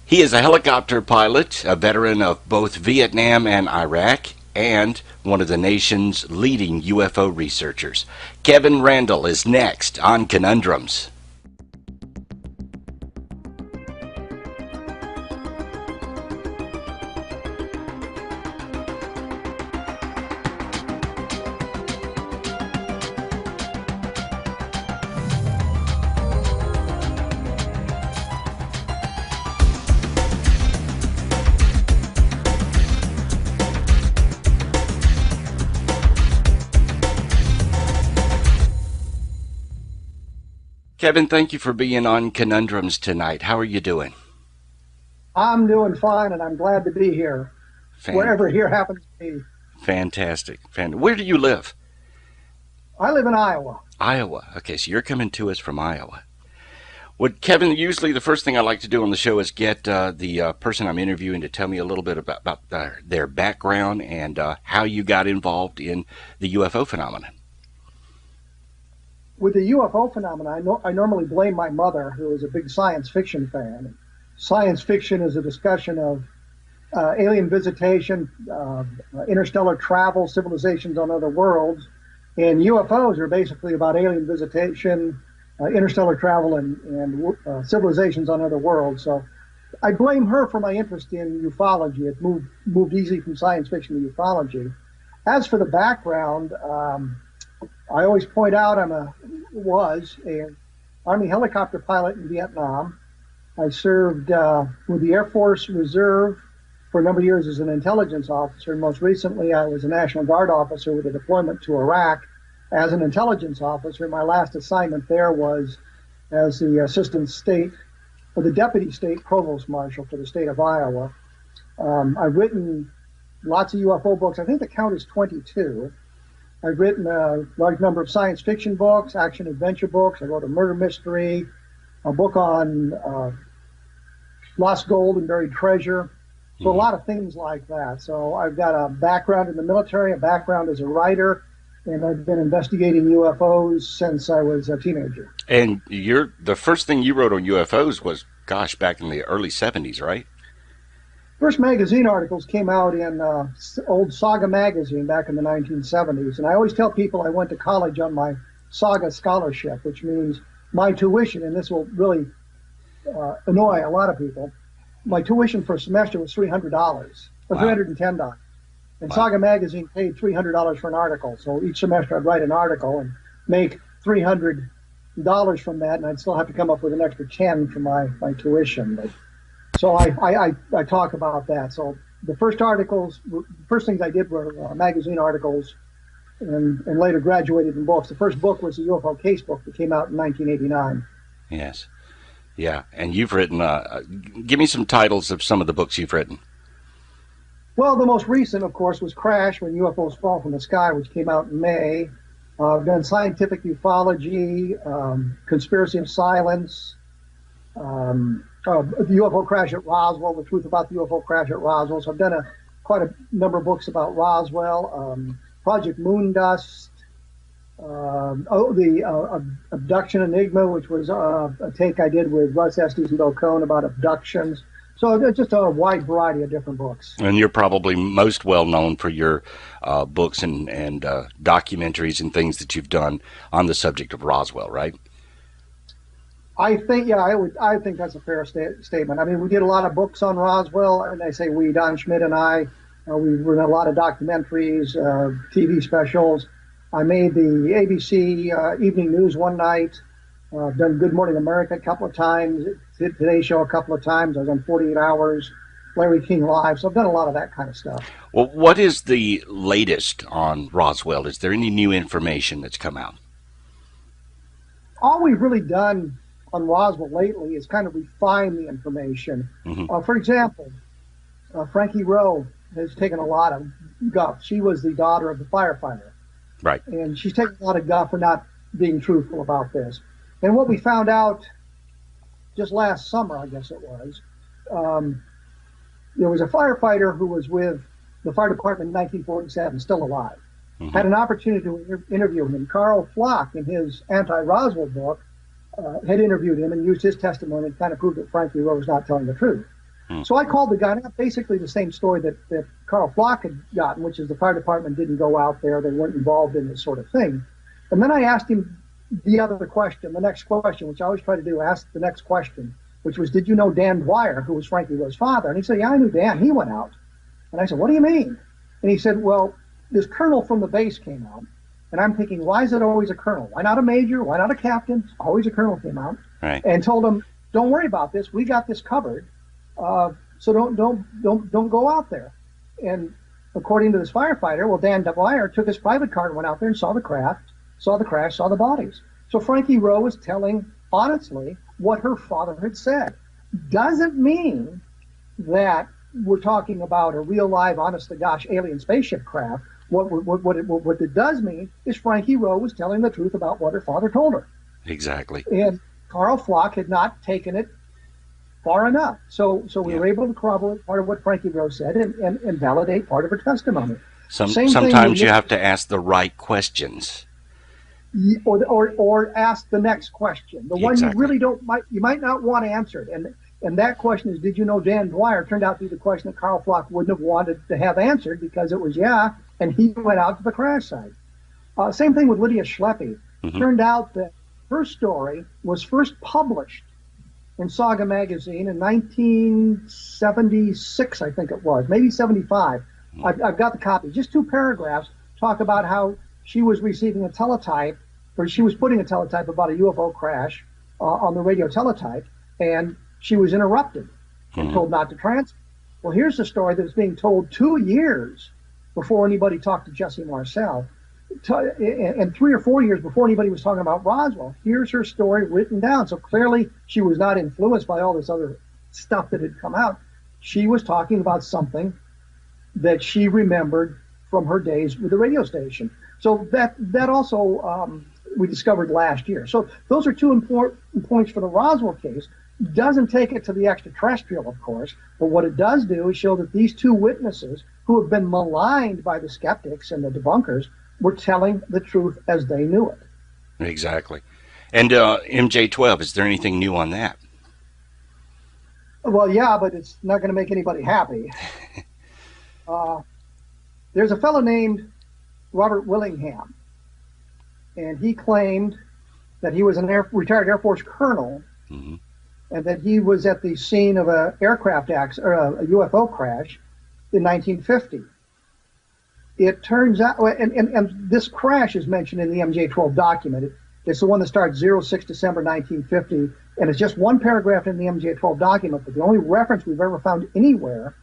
He is a helicopter pilot, a veteran of both Vietnam and Iraq, and one of the nation's leading UFO researchers. Kevin Randle is next on Conundrums. Kevin, thank you for being on Conundrums tonight. How are you doing? I'm doing fine, and I'm glad to be here, wherever here happens to be. Fantastic. Where do you live? I live in Iowa. Iowa. Okay, so you're coming to us from Iowa. Well, Kevin, usually the first thing I like to do on the show is get the person I'm interviewing to tell me a little bit about their background and how you got involved in the UFO phenomenon. With the UFO phenomenon, I normally blame my mother, who is a big science fiction fan. Science fiction is a discussion of alien visitation, interstellar travel, civilizations on other worlds, and UFOs are basically about alien visitation, interstellar travel, and civilizations on other worlds. So I blame her for my interest in ufology. It moved easily from science fiction to ufology. As for the background, I always point out I was an Army helicopter pilot in Vietnam. I served with the Air Force Reserve for a number of years as an intelligence officer. And most recently, I was a National Guard officer with a deployment to Iraq as an intelligence officer. My last assignment there was as the assistant state, or the deputy state provost marshal for the state of Iowa. I've written lots of UFO books. I think the count is 22. I've written a large number of science fiction books, action adventure books. I wrote a murder mystery, a book on lost gold and buried treasure. So a lot of things like that. So I've got a background in the military, a background as a writer, and I've been investigating UFOs since I was a teenager. And the first thing you wrote on UFOs was, gosh, back in the early 70s, right? First magazine articles came out in old Saga magazine back in the 1970s. And I always tell people I went to college on my Saga scholarship, which means my tuition, and this will really annoy a lot of people, my tuition for a semester was $300, or $310. And Saga magazine paid $300 for an article. So each semester I'd write an article and make $300 from that, and I'd still have to come up with an extra 10 for my tuition. So I talk about that. So the first things I did were magazine articles, and later graduated in books. The first book was the UFO Casebook that came out in 1989. Yes. Yeah. And you've written, give me some titles of some of the books you've written. Well, the most recent, of course, was Crash, When UFOs Fall from the Sky, which came out in May. I've done Scientific Ufology, Conspiracy of Silence, the UFO crash at Roswell, the truth about the UFO crash at Roswell. So I've done quite a number of books about Roswell. Project Moondust, the Abduction Enigma, which was a take I did with Russ Estes and Bill Cohn about abductions. So it's just a wide variety of different books. And you're probably most well known for your books and documentaries and things that you've done on the subject of Roswell, right? I think, yeah, I think that's a fair statement. I mean, we did a lot of books on Roswell, and I say we, Don Schmidt and I, we've written a lot of documentaries, TV specials. I made the ABC Evening News one night. I've done Good Morning America a couple of times, Today Show a couple of times. I was on 48 Hours, Larry King Live. So I've done a lot of that kind of stuff. Well, what is the latest on Roswell? Is there any new information that's come out? All we've really done on Roswell lately is kind of refine the information. Mm-hmm. For example, Frankie Rowe has taken a lot of guff. She was the daughter of the firefighter. Right. And she's taken a lot of guff for not being truthful about this. And what we found out just last summer, I guess it was, there was a firefighter who was with the fire department in 1947, still alive. Mm-hmm. Had an opportunity to interview him. Carl Flock, in his anti-Roswell book, had interviewed him and used his testimony and kind of proved that Frankie Rowe was not telling the truth. Hmm. So I called the guy, basically the same story that Carl Flock had gotten, which is the fire department didn't go out there, they weren't involved in this sort of thing. And then I asked him the other question, the next question, which I always try to do, ask the next question, which was, did you know Dan Dwyer, who was Frankie Rowe's father? And he said, yeah, I knew Dan. He went out. And I said, what do you mean? And he said, well, this colonel from the base came out. And I'm thinking, why is it always a colonel? Why not a major? Why not a captain? Always a colonel came out and told him, don't worry about this. We got this covered. So don't go out there. And according to this firefighter, well, Dan Dwyer took his private car and went out there and saw the crash, saw the bodies. So Frankie Rowe was telling honestly what her father had said. Doesn't mean that we're talking about a real live, honest to gosh alien spaceship craft. What it does mean is Frankie Rowe was telling the truth about what her father told her. Exactly. And Carl Flock had not taken it far enough. So we were able to corroborate part of what Frankie Rowe said and validate part of her testimony. Sometimes you have to ask the right questions. Or ask the next question. The one you really you might not want answered. And that question is, did you know Dan Dwyer? Turned out to be the question that Carl Flock wouldn't have wanted to have answered because it was and he went out to the crash site. Same thing with Lydia Schleppe. Mm-hmm. Turned out that her story was first published in Saga magazine in 1976, I think it was, maybe 75. I've got the copy. Just 2 paragraphs talk about how she was receiving a teletype, or she was putting a teletype about a UFO crash on the radio teletype, and she was interrupted and told not to transmit. Well, here's the story that's being told 2 years before anybody talked to Jesse Marcel, and 3 or 4 years before anybody was talking about Roswell. Here's her story written down. So clearly she was not influenced by all this other stuff that had come out. She was talking about something that she remembered from her days with the radio station. So that also we discovered last year. So those are 2 important points for the Roswell case. Doesn't take it to the extraterrestrial, of course, but what it does do is show that these 2 witnesses who have been maligned by the skeptics and the debunkers were telling the truth as they knew it. Exactly. And MJ12, is there anything new on that? Well, yeah, but it's not going to make anybody happy. There's a fellow named Robert Willingham, and he claimed that he was a retired Air Force colonel, and that he was at the scene of a aircraft accident or a UFO crash in 1950. It turns out, and this crash is mentioned in the MJ12 document. It's the one that starts 06 December 1950, and it's just 1 paragraph in the MJ12 document, but the only reference we've ever found anywhere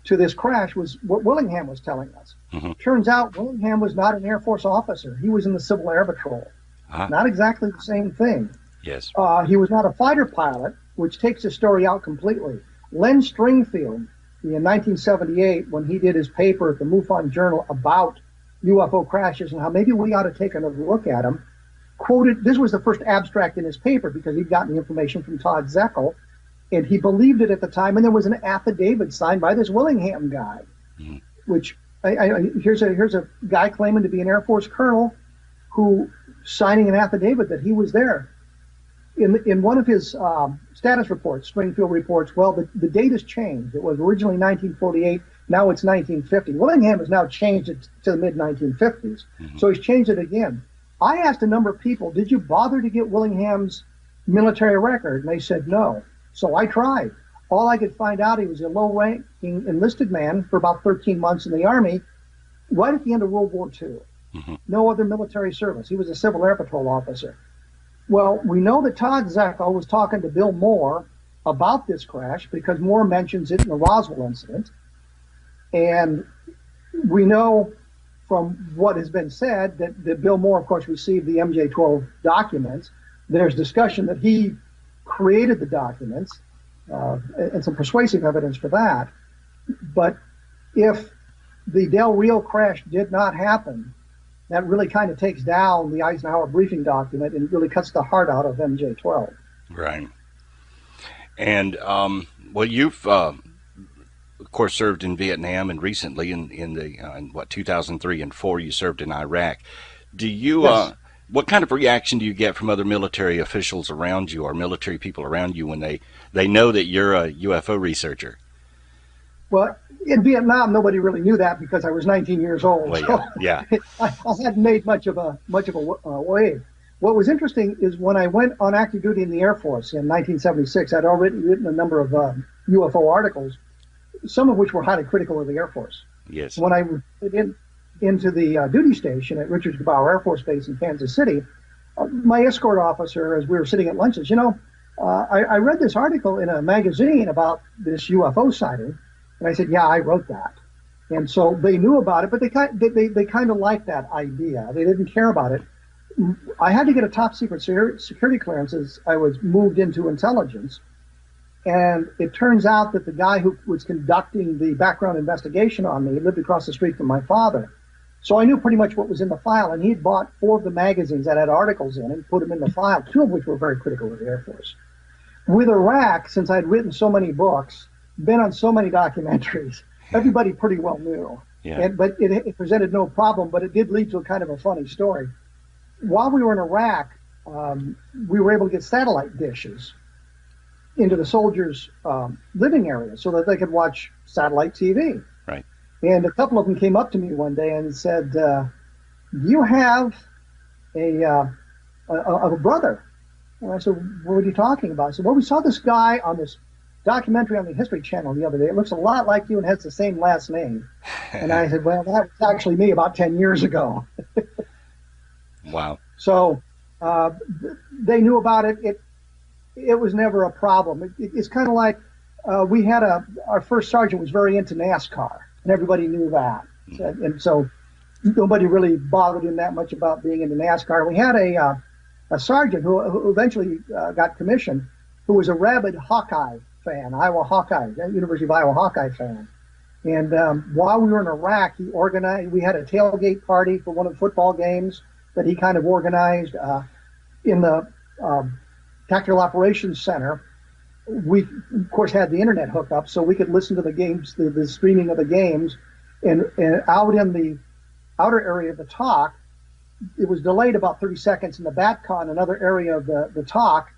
to this crash was what Willingham was telling us. Turns out Willingham was not an Air Force officer. He was in the Civil Air Patrol. Not exactly the same thing. Yes. He was not a fighter pilot, which takes the story out completely. Len Stringfield, in 1978, when he did his paper at the MUFON Journal about UFO crashes and how maybe we ought to take another look at them, quoted, this was the first abstract in his paper because he'd gotten the information from Todd Zeckel, and he believed it at the time, and there was an affidavit signed by this Willingham guy, which, here's a guy claiming to be an Air Force colonel who signing an affidavit that he was there. In one of his status reports, Springfield reports, well, the date has changed. It was originally 1948. Now it's 1950. Willingham has now changed it to the mid-1950s. So he's changed it again. I asked a number of people, did you bother to get Willingham's military record? And they said no. So I tried. All I could find out, he was a low-ranking enlisted man for about 13 months in the Army, right at the end of World War II. No other military service. He was a Civil Air Patrol officer. Well, we know that Todd Zeckel was talking to Bill Moore about this crash because Moore mentions it in the Roswell incident. And we know from what has been said that Bill Moore, of course, received the MJ12 documents. There's discussion that he created the documents and some persuasive evidence for that. But if the Del Rio crash did not happen, that really kind of takes down the Eisenhower briefing document and really cuts the heart out of MJ12. Right. And, well, you've, of course, served in Vietnam, and recently in 2003 and 4, you served in Iraq. Do you, Yes. What kind of reaction do you get from other military officials around you or military people around you when they know that you're a UFO researcher? Well, in Vietnam, nobody really knew that because I was 19 years old. Well, So yeah, I hadn't made much of a wave. What was interesting is when I went on active duty in the Air Force in 1976, I'd already written a number of UFO articles, some of which were highly critical of the Air Force. yes, When I went into the duty station at Richards Gebaur Air Force Base in Kansas City, my escort officer, as we were sitting at lunch, says, I read this article in a magazine about this UFO sighting. And I said, yeah, I wrote that. And so they knew about it, but they kind of liked that idea. They didn't care about it. I had to get a top secret security clearance as I was moved into intelligence. And it turns out that the guy who was conducting the background investigation on me lived across the street from my father. So I knew pretty much what was in the file, and he'd bought 4 of the magazines that had articles in and put them in the file, 2 of which were very critical of the Air Force. With Iraq, since I'd written so many books, been on so many documentaries, everybody pretty well knew. yeah, But it presented no problem, but it did lead to a kind of a funny story. While we were in Iraq, we were able to get satellite dishes into the soldiers' living area so that they could watch satellite TV. right. And a couple of them came up to me one day and said, do you have a brother? And I said, what are you talking about? I said, well, we saw this guy on this documentary on the History Channel the other day. It looks a lot like you and has the same last name. And I said, well, that was actually me about 10 years ago. Wow. So they knew about it. It was never a problem. It's kind of like we had our first sergeant was very into NASCAR, and everybody knew that. And so nobody really bothered him that much about being into NASCAR. We had a sergeant who eventually got commissioned, who was a rabid Hawkeye fan, Iowa Hawkeye, University of Iowa Hawkeye fan. And while we were in Iraq, we had a tailgate party for one of the football games that he kind of organized in the Tactical Operations Center. We, of course, had the internet hooked up so we could listen to the games, the streaming of the games. And out in the outer area of the talk, it was delayed about 30 seconds in the BATCON, another area of the talk.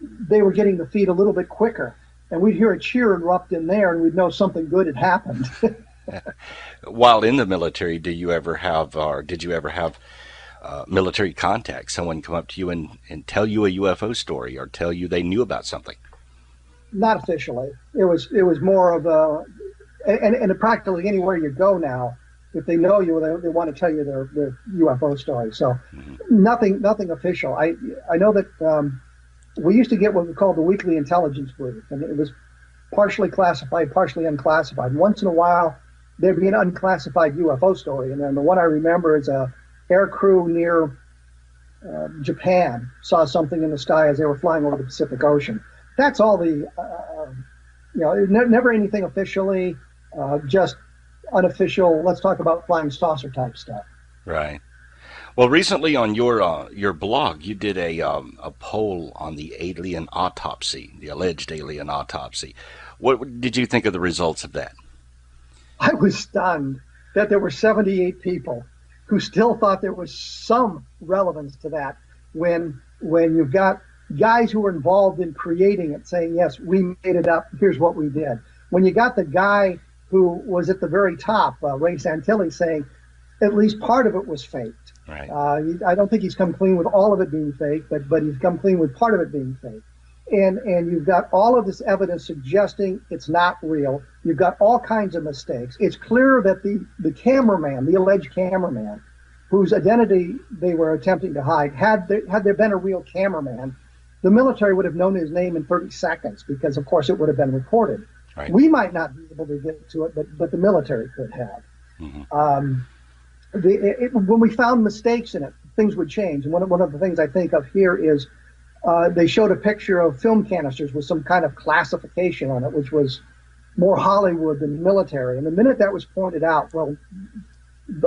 They were getting the feed a little bit quicker. And we'd hear a cheer erupt in there, and we'd know something good had happened. While in the military, did you ever have military contact? Someone come up to you and tell you a UFO story or tell you they knew about something? Not officially. It was more of a, and practically anywhere you go now, if they know you, they want to tell you their UFO story. So nothing official. I know that we used to get what we called the weekly intelligence brief, and it was partially classified, partially unclassified. And once in a while, there'd be an unclassified UFO story, and then the one I remember is a air crew near Japan saw something in the sky as they were flying over the Pacific Ocean. That's all the, never anything officially, just unofficial. Let's talk about flying saucer type stuff. Right. Well, recently on your blog, you did a poll on the alien autopsy, the alleged alien autopsy. What did you think of the results of that? I was stunned that there were 78 people who still thought there was some relevance to that when you've got guys who were involved in creating it saying, yes, we made it up, here's what we did. When you got the guy who was at the very top, Ray Santilli, saying at least part of it was faked. Right. I don't think he's come clean with all of it being fake, but he's come clean with part of it being fake. And you've got all of this evidence suggesting it's not real. You've got all kinds of mistakes. It's clear that the cameraman, the alleged cameraman, whose identity they were attempting to hide, had there been a real cameraman, the military would have known his name in 30 seconds because, of course, it would have been recorded. Right. We might not be able to get to it, but the military could have. Mm-hmm. When we found mistakes in it, things would change. And one of the things I think of here is they showed a picture of film canisters with some kind of classification on it, which was more Hollywood than military. And the minute that was pointed out, well,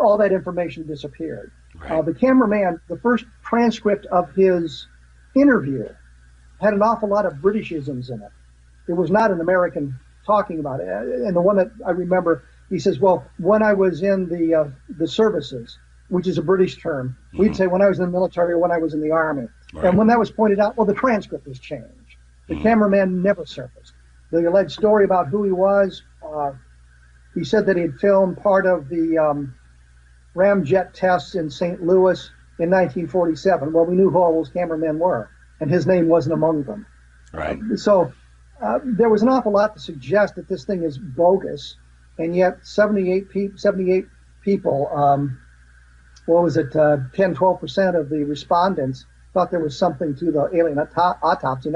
all that information disappeared. Right. The cameraman, the first transcript of his interview had an awful lot of Britishisms in it. It was not an American talking about it. And the one that I remember, he says, well, when I was in the services, which is a British term, we'd say when I was in the military or when I was in the army. Right. And when that was pointed out, well, the transcript was changed. The cameraman never surfaced. The alleged story about who he was, He said that he had filmed part of the ramjet tests in St. Louis in 1947. Well, we knew who all those cameramen were, and his name wasn't among them. Right. So there was an awful lot to suggest that this thing is bogus, and yet 78 people, what was it, 10, 12% of the respondents thought there was something to the alien autopsy, and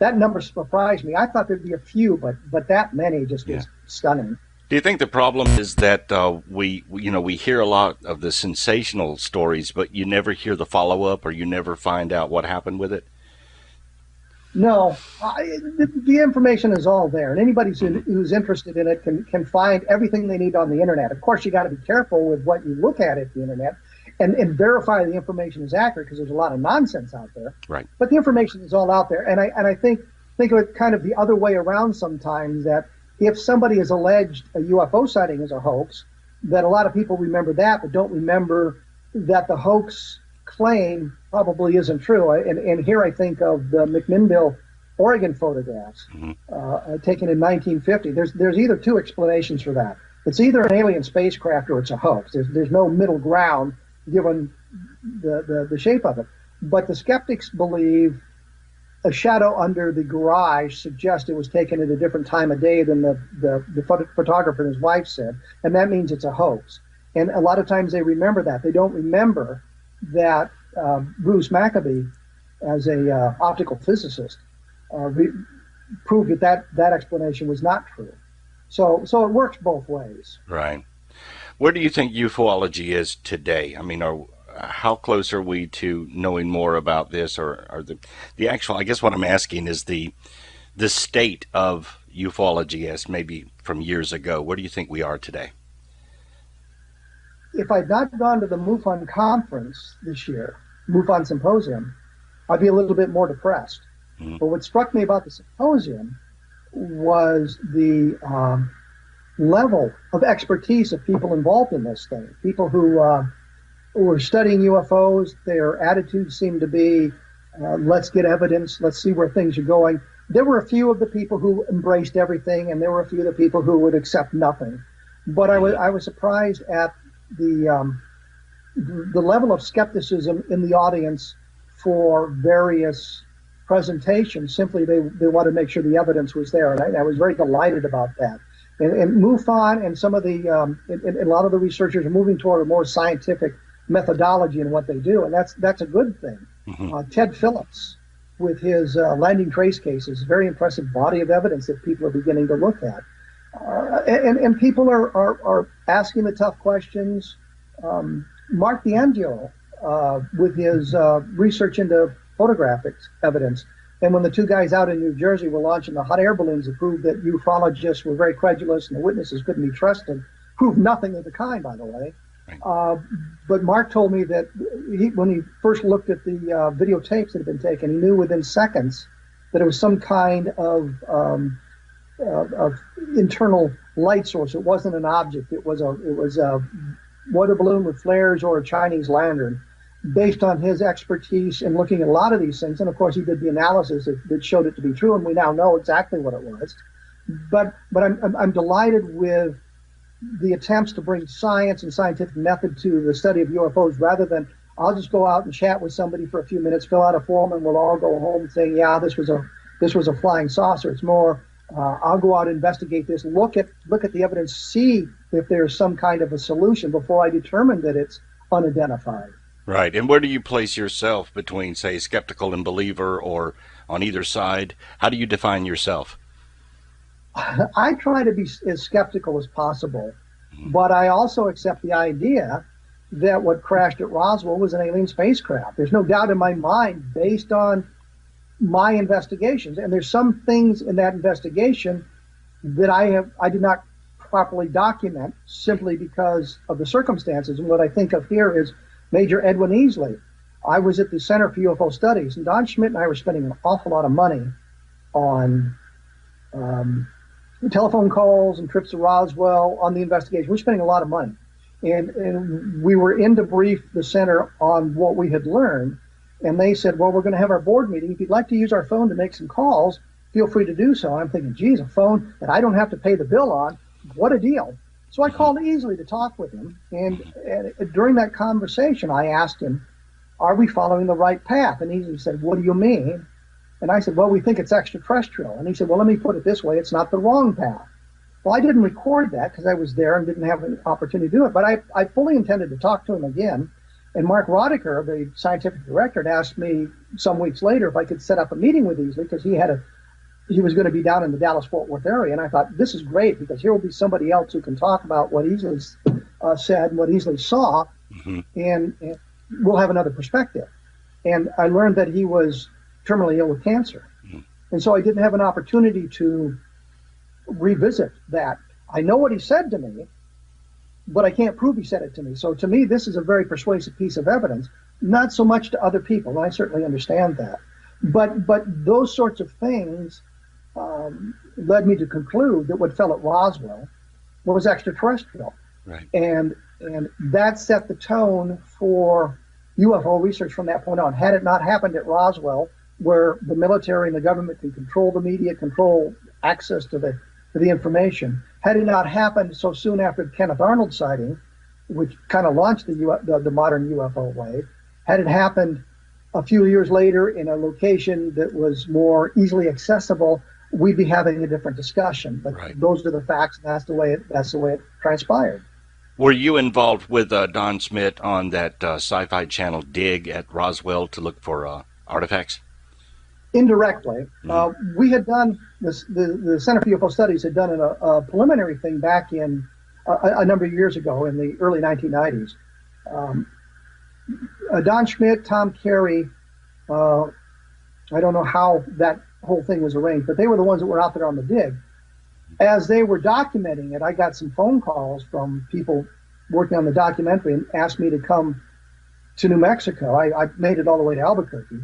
that number surprised me. I thought there'd be a few, but that many just is stunning. Do you think the problem is that we hear a lot of the sensational stories, but you never hear the follow-up, or you never find out what happened with it? No, the information is all there, and anybody who's interested in it can find everything they need on the internet. Of course, you got to be careful with what you look at the internet, and verify the information is accurate, because there's a lot of nonsense out there. Right. But the information is all out there, and I think of it kind of the other way around sometimes, that if somebody has alleged a UFO sighting is a hoax, that a lot of people remember that, but don't remember that the hoax claim probably isn't true. And here I think of the McMinnville, Oregon photographs taken in 1950. There's either two explanations for that. It's either an alien spacecraft or it's a hoax. There's no middle ground given the shape of it. But the skeptics believe a shadow under the garage suggests it was taken at a different time of day than the photographer and his wife said, and that means it's a hoax. And a lot of times they remember that. They don't remember that Bruce Maccabee, as a optical physicist, proved that explanation was not true. So it works both ways. Right. Where do you think ufology is today? I mean, how close are we to knowing more about this, or the actual? I guess what I'm asking is the state of ufology as maybe from years ago. Where do you think we are today? If I'd not gone to the MUFON conference this year, MUFON symposium, I'd be a little bit more depressed. Mm-hmm. But what struck me about the symposium was the level of expertise of people involved in this thing. People who were studying UFOs, their attitudes seemed to be, let's get evidence, let's see where things are going. There were a few of the people who embraced everything, and there were a few of the people who would accept nothing. But I was surprised at the level of skepticism in the audience for various presentations. Simply, they wanted to make sure the evidence was there, and I was very delighted about that. And MUFON and some of and a lot of the researchers are moving toward a more scientific methodology in what they do, and that's a good thing. Mm-hmm. Ted Phillips, with his landing trace cases, very impressive body of evidence that people are beginning to look at. And people are asking the tough questions. Mark D'Angelo, with his research into photographic evidence, and when the two guys out in New Jersey were launching the hot air balloons that proved that ufologists were very credulous and the witnesses couldn't be trusted, proved nothing of the kind, by the way. Right. But Mark told me that when he first looked at the videotapes that had been taken, he knew within seconds that it was some kind of internal light source. It wasn't an object. It was a weather balloon with flares or a Chinese lantern, based on his expertise in looking at a lot of these things. And of course, he did the analysis that showed it to be true, and we now know exactly what it was. But I'm delighted with the attempts to bring science and scientific method to the study of UFOs, rather than I'll just go out and chat with somebody for a few minutes, fill out a form, and we'll all go home saying, yeah, this was a flying saucer. It's more, I'll go out and investigate this, look at the evidence, see if there's some kind of a solution before I determine that it's unidentified. Right. And where do you place yourself between, say, skeptical and believer, or on either side? How do you define yourself? I try to be as skeptical as possible, but I also accept the idea that what crashed at Roswell was an alien spacecraft. There's no doubt in my mind, based on my investigations, and there's some things in that investigation that I did not properly document simply because of the circumstances. And what I think of here is Major Edwin Easley. I was at the Center for UFO Studies, and Don Schmidt and I were spending an awful lot of money on telephone calls and trips to Roswell on the investigation. We're spending a lot of money. And we were in to brief the center on what we had learned. And they said, well, we're going to have our board meeting. If you'd like to use our phone to make some calls, feel free to do so. And I'm thinking, geez, a phone that I don't have to pay the bill on. what a deal. So I called Easley to talk with him. And during that conversation, I asked him, are we following the right path? And Easley said, what do you mean? And I said, well, we think it's extraterrestrial. And he said, well, let me put it this way. It's not the wrong path. Well, I didn't record that because I was there and didn't have an opportunity to do it. But I fully intended to talk to him again. And Mark Rodiker, the scientific director, had asked me some weeks later if I could set up a meeting with Easley because he was going to be down in the Dallas-Fort Worth area. And I thought, this is great because here will be somebody else who can talk about what Easley said and what Easley saw, and we'll have another perspective. And I learned that he was terminally ill with cancer. And so I didn't have an opportunity to revisit that. I know what he said to me, but I can't prove he said it to me. So to me, this is a very persuasive piece of evidence, not so much to other people, and I certainly understand that. But those sorts of things led me to conclude that what fell at Roswell was extraterrestrial. Right. And that set the tone for UFO research from that point on. Had it not happened at Roswell, where the military and the government can control the media, control access to the information, had it not happened so soon after the Kenneth Arnold sighting, which kind of launched the modern UFO wave, had it happened a few years later in a location that was more easily accessible, we'd be having a different discussion. But those are the facts, and that's the way it transpired. Were you involved with Don Schmidt on that Sci-Fi Channel dig at Roswell to look for artifacts? Indirectly. We had done this, the Center for UFO Studies had done a preliminary thing back in a number of years ago in the early 1990s. Don Schmidt, Tom Carey, I don't know how that whole thing was arranged, but they were the ones that were out there on the dig. As they were documenting it, I got some phone calls from people working on the documentary and asked me to come to New Mexico. I made it all the way to Albuquerque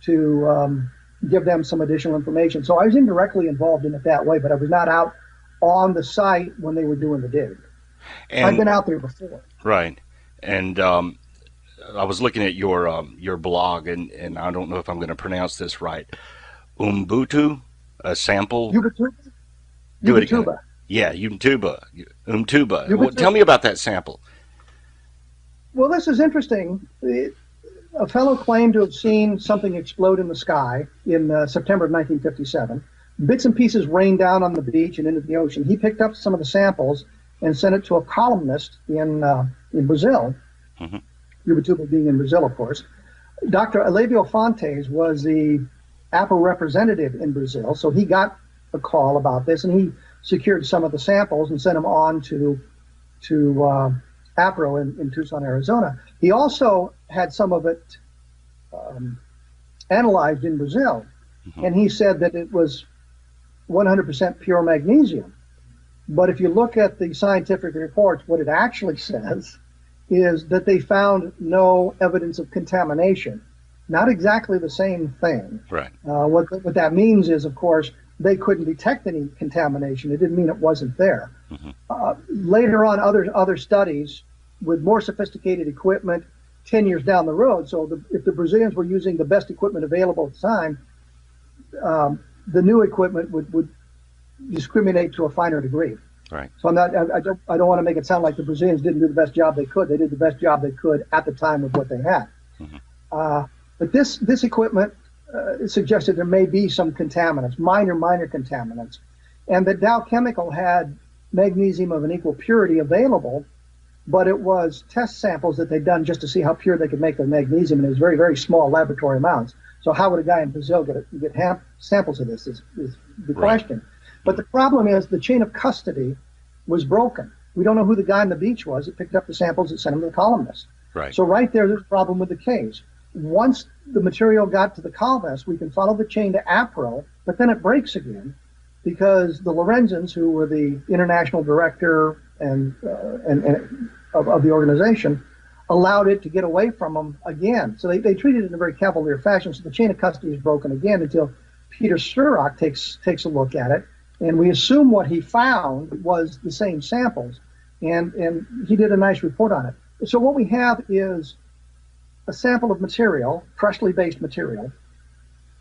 to give them some additional information. So I was indirectly involved in it that way, but I was not out on the site when they were doing the dig. And I've been out there before. Right. And I was looking at your blog, and I don't know if I'm going to pronounce this right. Ubuntu, a sample. Ubuntuba. Yeah, Ubuntuba. Well, tell me about that sample. Well, this is interesting. A fellow claimed to have seen something explode in the sky in September of 1957. Bits and pieces rained down on the beach and into the ocean. He picked up some of the samples and sent it to a columnist in Brazil. Ubuntuba being in Brazil, of course. Dr. Elavio Fontes was the APRO representative in Brazil, so he got a call about this, and he secured some of the samples and sent them on to APRO in Tucson, Arizona. He also had some of it analyzed in Brazil, and he said that it was 100% pure magnesium. But if you look at the scientific reports, what it actually says is that they found no evidence of contamination. Not exactly the same thing. Right. What that means is, of course, they couldn't detect any contamination. It didn't mean it wasn't there. Later on, other studies with more sophisticated equipment 10 years down the road, so if the Brazilians were using the best equipment available at the time, the new equipment would discriminate to a finer degree. Right. So I don't want to make it sound like the Brazilians didn't do the best job they could. They did the best job they could at the time with what they had. But this equipment suggested there may be some contaminants, minor contaminants, and that Dow Chemical had magnesium of an equal purity available, but it was test samples that they'd done just to see how pure they could make the magnesium, and it was very, very small laboratory amounts. So how would a guy in Brazil get samples of this is the question. But the problem is the chain of custody was broken. We don't know who the guy on the beach was that picked up the samples that sent them to the columnist. Right. So there's a problem with the case. Once the material got to the columnist, we can follow the chain to APRO, but then it breaks again because the Lorenzens, who were the international director and of the organization, allowed it to get away from them again. So they treated it in a very cavalier fashion. So the chain of custody is broken again until Peter Sturrock takes a look at it. And we assume what he found was the same samples. And he did a nice report on it. So what we have is a sample of material, freshly based material,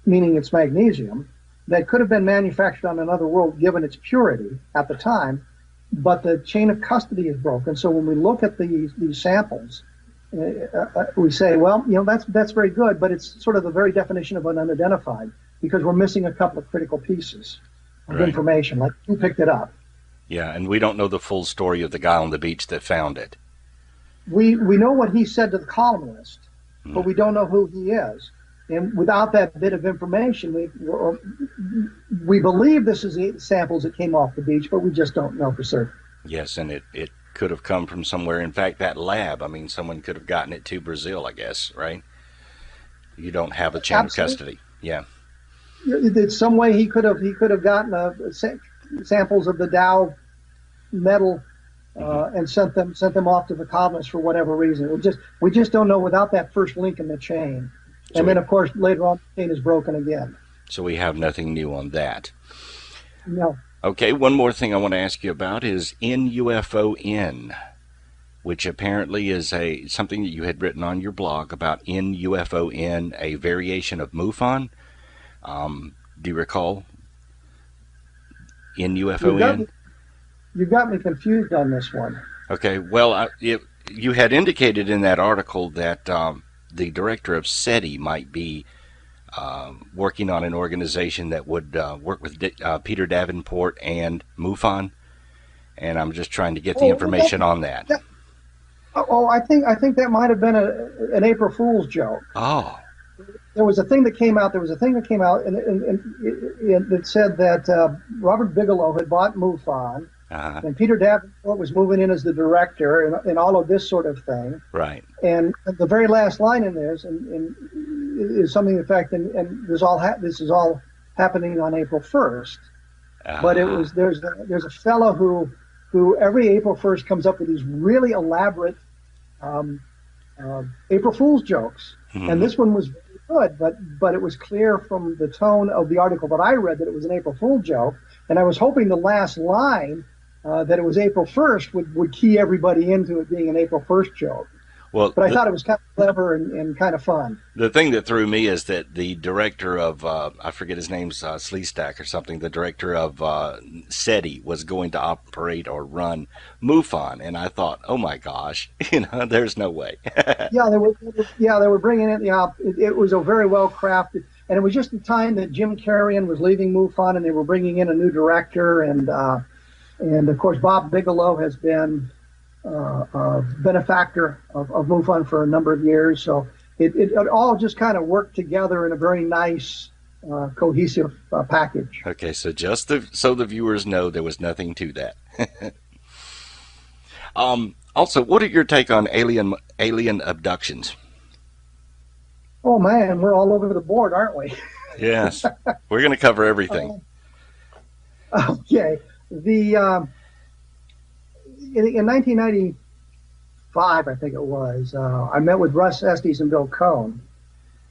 meaning it's magnesium, that could have been manufactured on another world given its purity at the time, but the chain of custody is broken. So when we look at these samples, we say, well, that's very good, but it's sort of the very definition of an unidentified, because we're missing a couple of critical pieces of Right. information, like who picked it up. Yeah, and we don't know the full story of the guy on the beach that found it. We know what he said to the columnist, Hmm. but we don't know who he is. And without that bit of information, we believe this is the samples that came off the beach, but we just don't know for certain. Yes, and it could have come from somewhere. In fact, that lab, I mean, someone could have gotten it to Brazil, I guess, right? You don't have a chain Absolutely. of custody. Yeah. It's some way he could have gotten samples of the Dow metal and sent them off to the colonists for whatever reason. We just don't know without that first link in the chain. So And then, of course, later on, the chain is broken again. so we have nothing new on that. No. Okay, one more thing I want to ask you about is NUFON, which apparently is something that you had written on your blog about NUFON, a variation of MUFON. Do you recall NUFON? You've got me confused on this one. Okay, well, you had indicated in that article that the director of SETI might be working on an organization that would work with Peter Davenport and MUFON, and I'm just trying to get the information on that. I think that might have been an April Fool's joke. Oh, There was a thing that came out. And that said that Robert Bigelow had bought MUFON, and Peter Davenport was moving in as the director, and all of this sort of thing. right. And the very last line in this is something to the effect, and this is all happening on April 1st. But there's a fellow who every April 1st comes up with these really elaborate April Fool's jokes, and this one was very good, but it was clear from the tone of the article that I read that it was an April Fool joke, and I was hoping the last line that it was April 1st would key everybody into it being an April 1st joke. Well, But I thought it was kind of clever and kind of fun. the thing that threw me is that the director of, I forget his name's Sleestack or something, the director of SETI was going to operate or run MUFON. And I thought, oh my gosh, there's no way. Yeah, they were bringing it. Yeah, it was a very well crafted, and it was just the time that Jim Carrion was leaving MUFON, and they were bringing in a new director, and of course Bob Bigelow has been a benefactor of MUFON for a number of years. So it all just kind of worked together in a very nice, cohesive package. Okay, so just so the viewers know, there was nothing to that. Also, what are your take on alien abductions? Oh man, we're all over the board, aren't we? Yes, we're going to cover everything. Okay. In 1995, I think it was, I met with Russ Estes and Bill Cohn,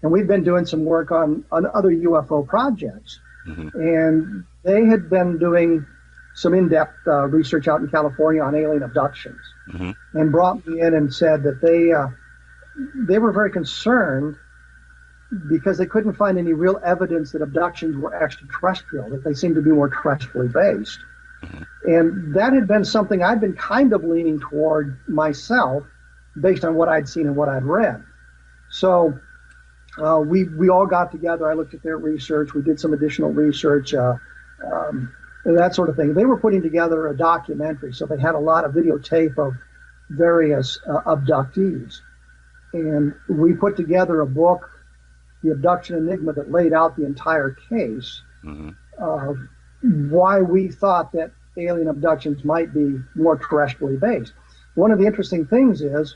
and we've been doing some work on other UFO projects. And they had been doing some in-depth research out in California on alien abductions, and brought me in and said that they were very concerned because they couldn't find any real evidence that abductions were extraterrestrial, that they seemed to be more terrestrially based. And that had been something I'd been kind of leaning toward myself based on what I'd seen and what I'd read. So we all got together. I looked at their research. We did some additional research, and that sort of thing. They were putting together a documentary, so they had a lot of videotape of various abductees. And we put together a book, The Abduction Enigma, that laid out the entire case of why we thought that alien abductions might be more terrestrially based. One of the interesting things is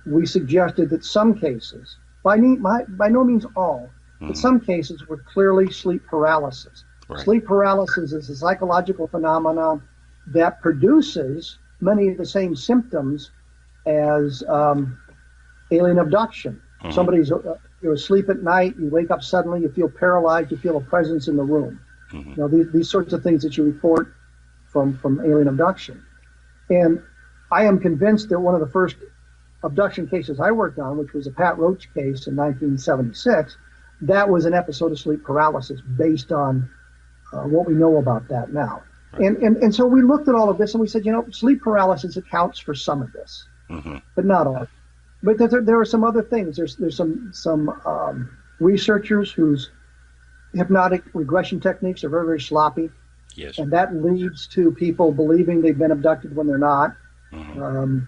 we suggested that some cases, by no means all, but some cases were clearly sleep paralysis. Right. Sleep paralysis is a psychological phenomenon that produces many of the same symptoms as alien abduction. Somebody's you're asleep at night, you wake up suddenly, you feel paralyzed, you feel a presence in the room. These sorts of things that you report from alien abduction. And I am convinced that one of the first abduction cases I worked on, which was a Pat Roach case in 1976, that was an episode of sleep paralysis based on what we know about that now. Right. And so we looked at all of this and we said, sleep paralysis accounts for some of this, Mm-hmm. but not all. But there are some other things. There's some researchers whose hypnotic regression techniques are very, very sloppy, Yes. and that leads to people believing they've been abducted when they're not. Mm-hmm.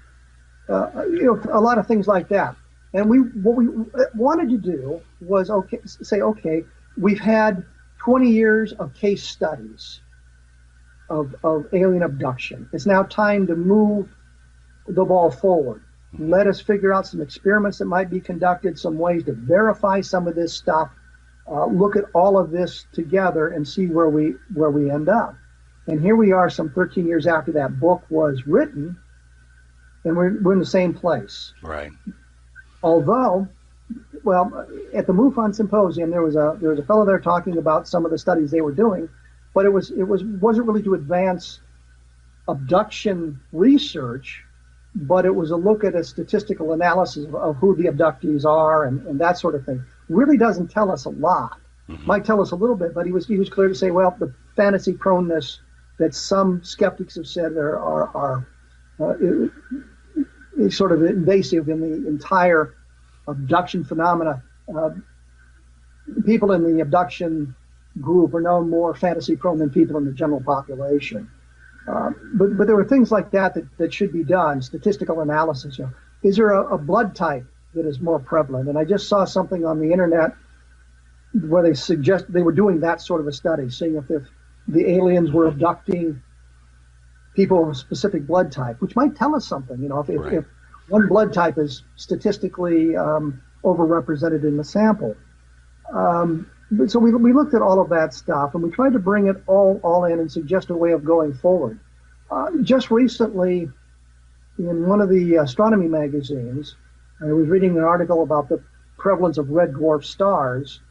A lot of things like that. And what we wanted to do was say, okay, we've had 20 years of case studies of alien abduction. It's now time to move the ball forward. Let us figure out some experiments that might be conducted, some ways to verify some of this stuff. Look at all of this together and see where we end up. And here we are, some 13 years after that book was written, and we're in the same place. Right. Although, well, at the MUFON symposium, there was a fellow there talking about some of the studies they were doing, but it wasn't really to advance abduction research, but it was a look at a statistical analysis of who the abductees are and that sort of thing. Really doesn't tell us a lot. Mm-hmm. Might tell us a little bit, but he was clear to say, well, the fantasy proneness that some skeptics have said are is sort of invasive in the entire abduction phenomena. People in the abduction group are no more fantasy prone than people in the general population. But there were things like that should be done, statistical analysis. Is there a blood type that is more prevalent? And I just saw something on the internet where they were doing that sort of a study, seeing if the aliens were abducting people of a specific blood type, which might tell us something. If one blood type is statistically overrepresented in the sample. So we looked at all of that stuff, and we tried to bring it all in and suggest a way of going forward. Just recently, in one of the astronomy magazines, I was reading an article about the prevalence of red dwarf stars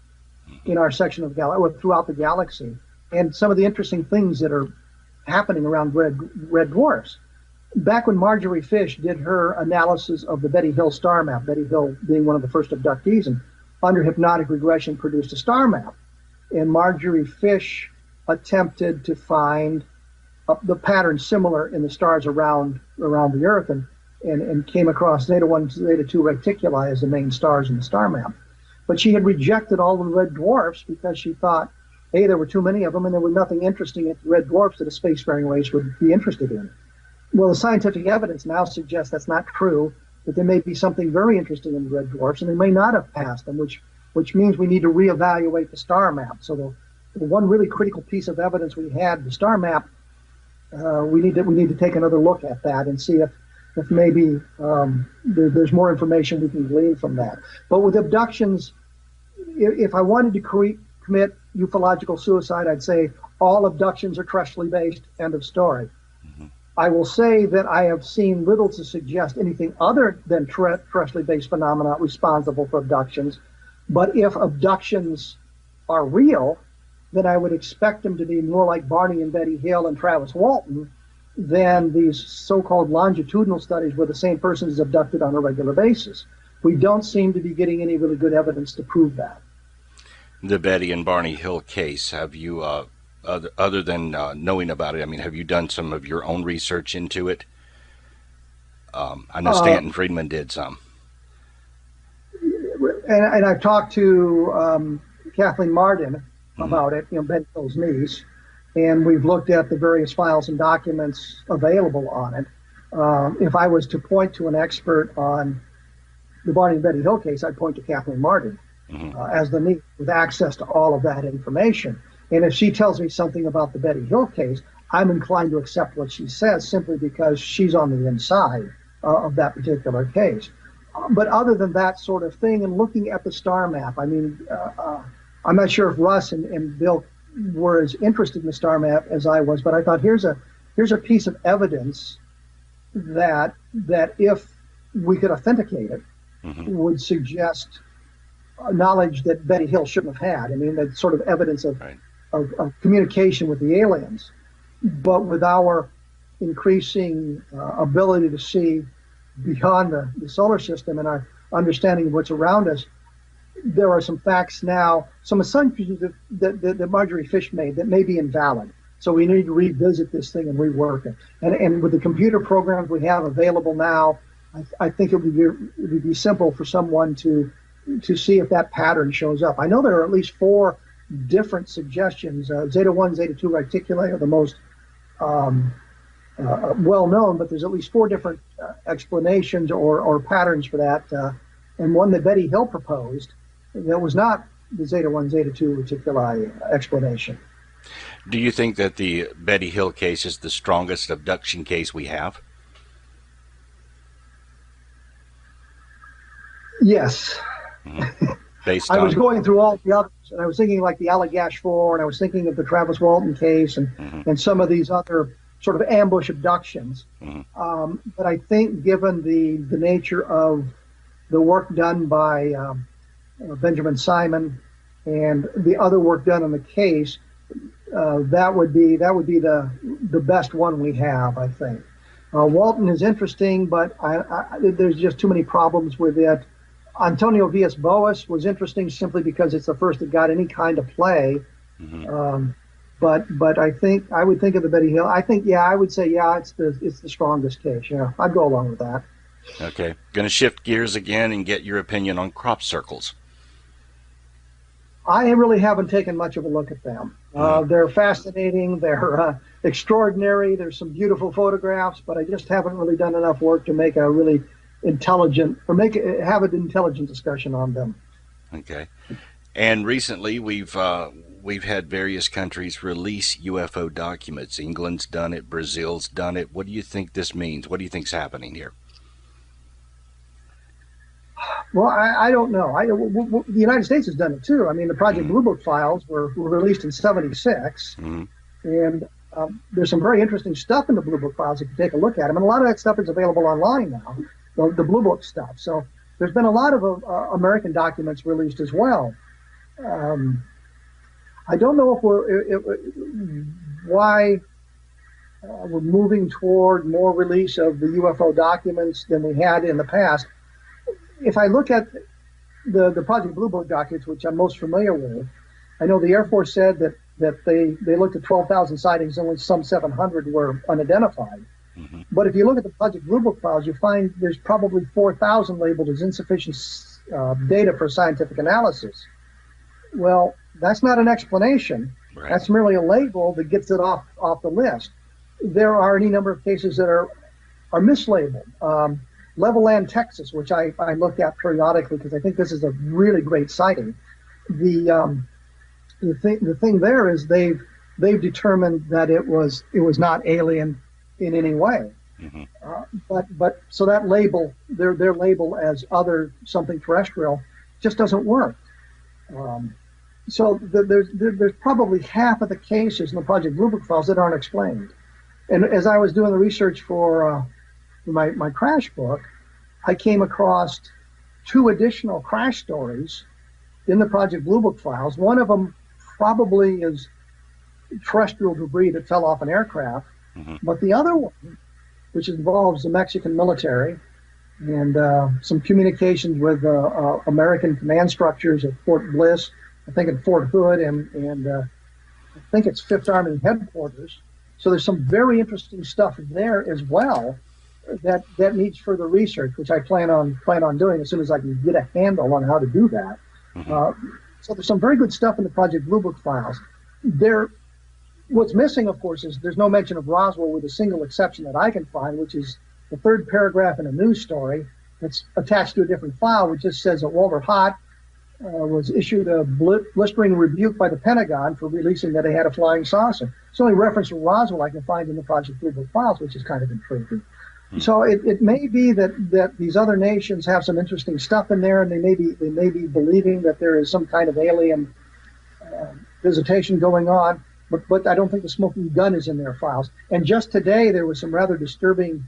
in our section of throughout the galaxy, and some of the interesting things that are happening around red dwarfs. Back when Marjorie Fish did her analysis of the Betty Hill star map, Betty Hill being one of the first abductees, and under hypnotic regression produced a star map. And Marjorie Fish attempted to find the pattern similar in the stars around the Earth and came across Zeta 1, Zeta 2 reticuli as the main stars in the star map. But she had rejected all the red dwarfs because she thought, A, there were too many of them, and there was nothing interesting at the red dwarfs that a spacefaring race would be interested in. Well, the scientific evidence now suggests that's not true, that there may be something very interesting in the red dwarfs, and they may not have passed them, which means we need to reevaluate the star map. So the one really critical piece of evidence we had, the star map, we need to take another look at that and see if maybe there's more information we can glean from that. But with abductions, if I wanted to commit ufological suicide, I'd say all abductions are terrestrially based, end of story. Mm-hmm. I will say that I have seen little to suggest anything other than terrestrially based phenomena responsible for abductions. But if abductions are real, then I would expect them to be more like Barney and Betty Hill and Travis Walton than these so-called longitudinal studies where the same person is abducted on a regular basis. We don't seem to be getting any really good evidence to prove that. The Betty and Barney Hill case, have you, other than knowing about it, I mean, have you done some of your own research into it? I know Stanton Friedman did some. And I've talked to Kathleen Martin about it, Betty Hill's niece, and we've looked at the various files and documents available on it. If I was to point to an expert on the Barney and Betty Hill case, I'd point to Kathleen Martin as the niece with access to all of that information. And if she tells me something about the Betty Hill case, I'm inclined to accept what she says simply because she's on the inside of that particular case. But other than that sort of thing, and looking at the star map, I mean, I'm not sure if Russ and Bill were as interested in the star map as I was, but I thought here's a piece of evidence that if we could authenticate it, would suggest knowledge that Betty Hill shouldn't have had. I mean, that's sort of evidence of communication with the aliens. But with our increasing ability to see beyond the solar system and our understanding of what's around us, there are some facts now, some assumptions that Marjorie Fish made that may be invalid. So we need to revisit this thing and rework it. And with the computer programs we have available now, I think it would be simple for someone to see if that pattern shows up. I know there are at least 4 different suggestions. Zeta 1, Zeta 2 reticuli are the most well known, but there's at least 4 different explanations or patterns for that. And one that Betty Hill proposed that was not the Zeta 1, Zeta 2 reticuli explanation. Do you think that the Betty Hill case is the strongest abduction case we have? Yes. Mm-hmm. Based I was on... going through all the others, and I was thinking like the Allagash 4, and I was thinking of the Travis Walton case, and some of these other sort of ambush abductions. But I think given the nature of the work done by Benjamin Simon and the other work done on the case, that would be the best one we have, I think. Walton is interesting, but there's just too many problems with it. Antonio Villas-Boas was interesting simply because it's the first that got any kind of play. But I would think of the Betty Hill. I would say it's the strongest case. Yeah, I'd go along with that. Okay, going to shift gears again and get your opinion on crop circles. I really haven't taken much of a look at them. They're fascinating. They're extraordinary. There's some beautiful photographs, but I just haven't really done enough work to make a really intelligent or have an intelligent discussion on them. Okay. And recently we've had various countries release UFO documents. England's done it. Brazil's done it. What do you think this means? What do you think's happening here? Well, I don't know. The United States has done it too. I mean, the Project Blue Book files were released in '76, and there's some very interesting stuff in the Blue Book files if you take a look at them. And a lot of that stuff is available online now, the Blue Book stuff. So there's been a lot of American documents released as well. I don't know why we're moving toward more release of the UFO documents than we had in the past. If I look at the Project Blue Book documents, which I'm most familiar with, I know the Air Force said that they looked at 12,000 sightings, only some 700 were unidentified. But if you look at the Project Blue Book files, you find there's probably 4,000 labeled as insufficient data for scientific analysis. Well, that's not an explanation. Right. That's merely a label that gets it off the list. There are any number of cases that are mislabeled. Levelland, Texas, which I look at periodically because I think this is a really great sighting. The thing there is they've determined that it was not alien in any way. But so that label, their label as other something terrestrial, just doesn't work. So there's probably half of the cases in the Project Blue Book files that aren't explained. And as I was doing the research for my crash book, I came across 2 additional crash stories in the Project Blue Book files. One of them probably is terrestrial debris that fell off an aircraft, but the other one, which involves the Mexican military and some communications with American command structures at Fort Bliss, I think at Fort Hood, and I think it's Fifth Army headquarters. So there's some very interesting stuff there as well that needs further research, which I plan on doing as soon as I can get a handle on how to do that. So there's some very good stuff in the Project Blue Book files. What's missing, of course, is there's no mention of Roswell with a single exception that I can find, which is the 3rd paragraph in a news story that's attached to a different file, which just says that Walter Hott was issued a blistering rebuke by the Pentagon for releasing that he had a flying saucer. It's the only reference to Roswell I can find in the Project Blue Book files, which is kind of intriguing. So it may be that these other nations have some interesting stuff in there, and they may be believing that there is some kind of alien visitation going on, but I don't think the smoking gun is in their files. And just today there was some rather disturbing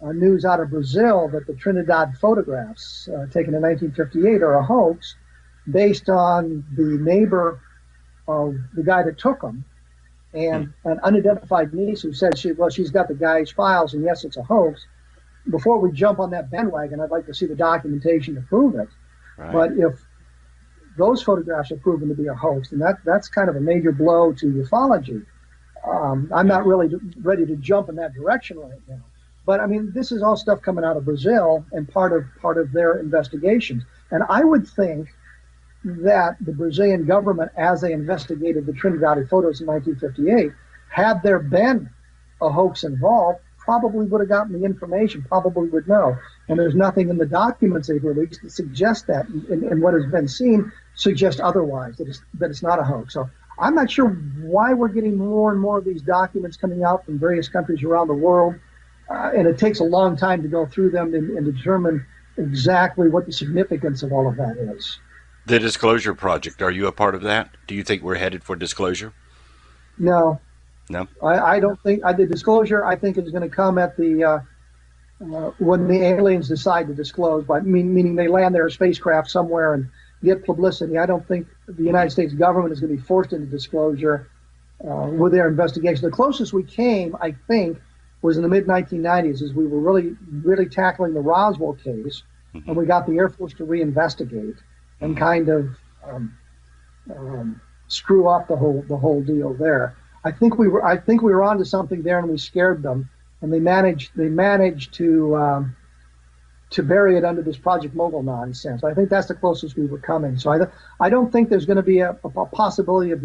news out of Brazil that the Trinidad photographs taken in 1958 are a hoax, based on the neighbor of the guy that took them, and an unidentified niece who said she's got the guy's files, and yes, it's a hoax. Before we jump on that bandwagon, I'd like to see the documentation to prove it. Right. But if those photographs are proven to be a hoax, then that's kind of a major blow to ufology. I'm Yeah. not really ready to jump in that direction right now. But I mean, this is all stuff coming out of Brazil and part of their investigations. And I would think that the Brazilian government, as they investigated the Trinidad photos in 1958, had there been a hoax involved, probably would have gotten the information, probably would know. And there's nothing in the documents they've released that suggests that, and what has been seen suggests otherwise, that it's not a hoax. So I'm not sure why we're getting more and more of these documents coming out from various countries around the world, and it takes a long time to go through them and determine exactly what the significance of all of that is. The Disclosure Project, are you a part of that? Do you think we're headed for disclosure? No, No? I don't think the disclosure. I think is going to come at the when the aliens decide to disclose, by meaning they land their spacecraft somewhere and get publicity. I don't think the United States government is going to be forced into disclosure with their investigation. The closest we came, I think, was in the mid 1990s, as we were really tackling the Roswell case, and we got the Air Force to reinvestigate and kind of screw up the whole deal there. I think we were onto something there, and we scared them, and they managed to bury it under this Project Mogul nonsense. I think that's the closest we were coming. So I don't think there's going to be a possibility of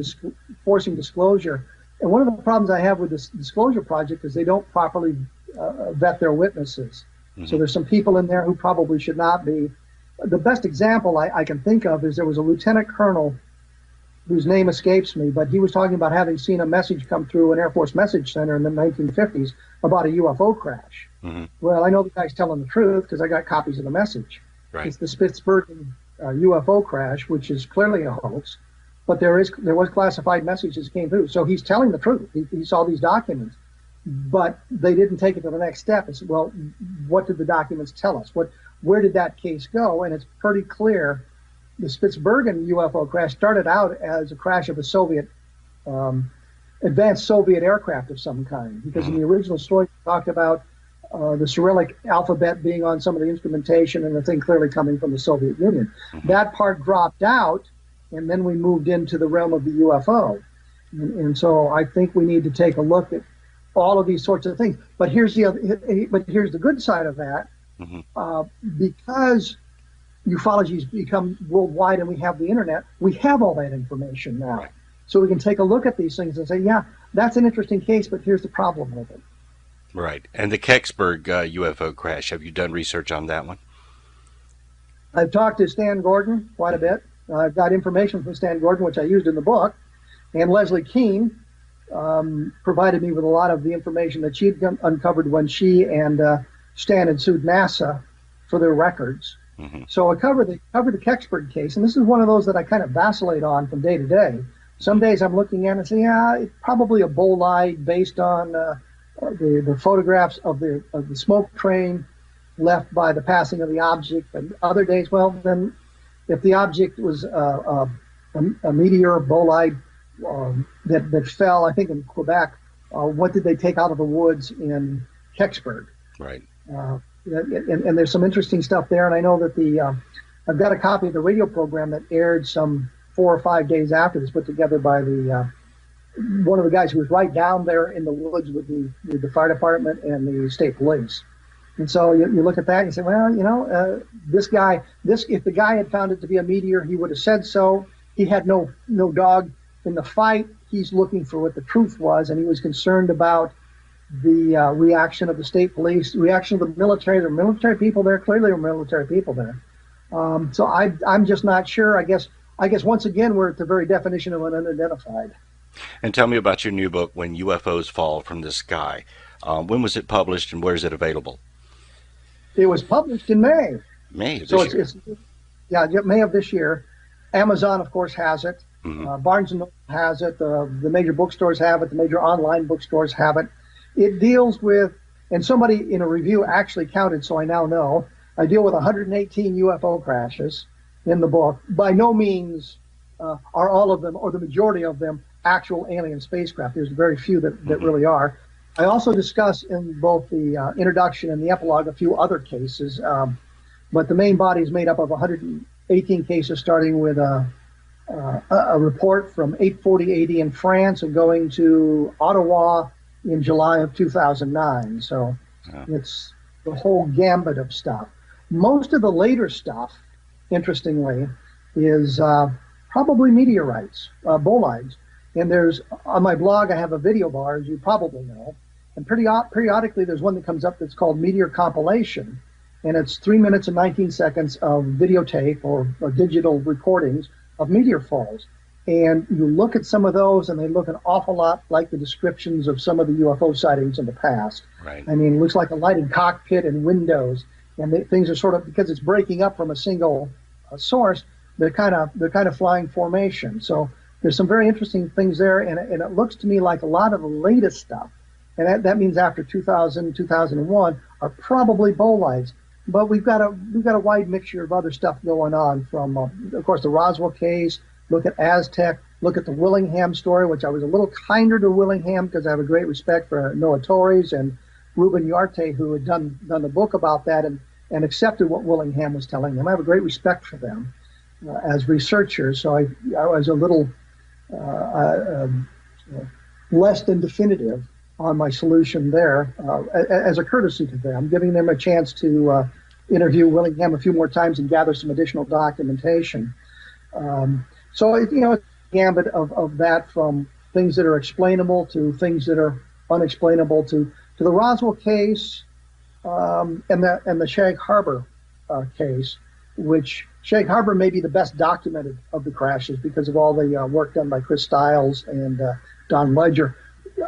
forcing disclosure. And one of the problems I have with this Disclosure Project is they don't properly vet their witnesses. So there's some people in there who probably should not be. The best example I can think of is there was a lieutenant colonel whose name escapes me, but he was talking about having seen a message come through an Air Force message center in the 1950s about a UFO crash. Well, I know the guy's telling the truth because I got copies of the message. Right. It's the Spitsbergen UFO crash, which is clearly a hoax, but there was classified messages came through. So he's telling the truth. He saw these documents, but they didn't take it to the next step. It's, well, what did the documents tell us? Where did that case go? And it's pretty clear the Spitsbergen UFO crash started out as a crash of a Soviet, advanced Soviet aircraft of some kind, because in the original story it talked about the Cyrillic alphabet being on some of the instrumentation and the thing clearly coming from the Soviet Union. That part dropped out, and then we moved into the realm of the UFO. And so I think we need to take a look at all of these sorts of things. But here's the good side of that. Because ufology has become worldwide and we have the internet, we have all that information now. Right. So we can take a look at these things and say, yeah, that's an interesting case, but here's the problem with it. Right. And the Kecksburg UFO crash, have you done research on that one? I've talked to Stan Gordon quite a bit. I've got information from Stan Gordon, which I used in the book. And Leslie Keene provided me with a lot of the information that she'd uncovered when she and Stan had sued NASA for their records. So I covered the Kecksburg case, and this is one of those that I kind of vacillate on from day to day. Some days I'm looking at it and say, yeah, it's probably a bolide based on the photographs of the smoke train left by the passing of the object. And other days, well, then if the object was a meteor bolide that fell, I think in Quebec, what did they take out of the woods in Kecksburg? Right. And there's some interesting stuff there. And I know that I've got a copy of the radio program that aired some 4 or 5 days after this, put together by one of the guys who was right down there in the woods with the fire department and the state police. And so you look at that and you say, well, if the guy had found it to be a meteor, he would have said so. He had no dog in the fight. He's looking for what the truth was, and he was concerned about the reaction of the state police, reaction of the military. There are military people there. Clearly, there are military people there. So I'm just not sure. I guess once again we're at the very definition of an unidentified. And tell me about your new book, When UFOs Fall from the Sky. When was it published, and where is it available? It was published in May. May of this year. May of this year. Amazon, of course, has it. Barnes and Noble has it. The major bookstores have it. The major online bookstores have it. It deals with, and somebody in a review actually counted, so I now know, I deal with 118 UFO crashes in the book. By no means are all of them, or the majority of them, actual alien spacecraft. There's very few that really are. I also discuss in both the introduction and the epilogue a few other cases, but the main body is made up of 118 cases, starting with a report from 840 AD in France and going to Ottawa in July of 2009. So Uh, it's the whole gambit of stuff. Most of the later stuff, interestingly, is probably meteorites, bolides. And there's on my blog, I have a video bar, as you probably know. And periodically, there's one that comes up that's called Meteor Compilation. And it's 3 minutes and 19 seconds of videotape or digital recordings of meteor falls. And you look at some of those, and they look an awful lot like the descriptions of some of the UFO sightings in the past. right. I mean, it looks like a lighted cockpit and windows, and things are sort of, because it's breaking up from a single source. They're kind of flying formation. So there's some very interesting things there, and it looks to me like a lot of the latest stuff, and that means after 2000, 2001, are probably bolides. But we've got a wide mixture of other stuff going on. From of course the Roswell case. Look at Aztec. Look at the Willingham story, which I was a little kinder to Willingham because I have a great respect for Noah Torres and Ruben Uriarte, who had done the book about that and accepted what Willingham was telling them. I have a great respect for them as researchers. So I was a little less than definitive on my solution there as a courtesy to them, giving them a chance to interview Willingham a few more times and gather some additional documentation. So, it's a gambit of that, from things that are explainable to things that are unexplainable, to the Roswell case and the Shag Harbor case, which Shag Harbor may be the best documented of the crashes because of all the work done by Chris Stiles and Don Ledger,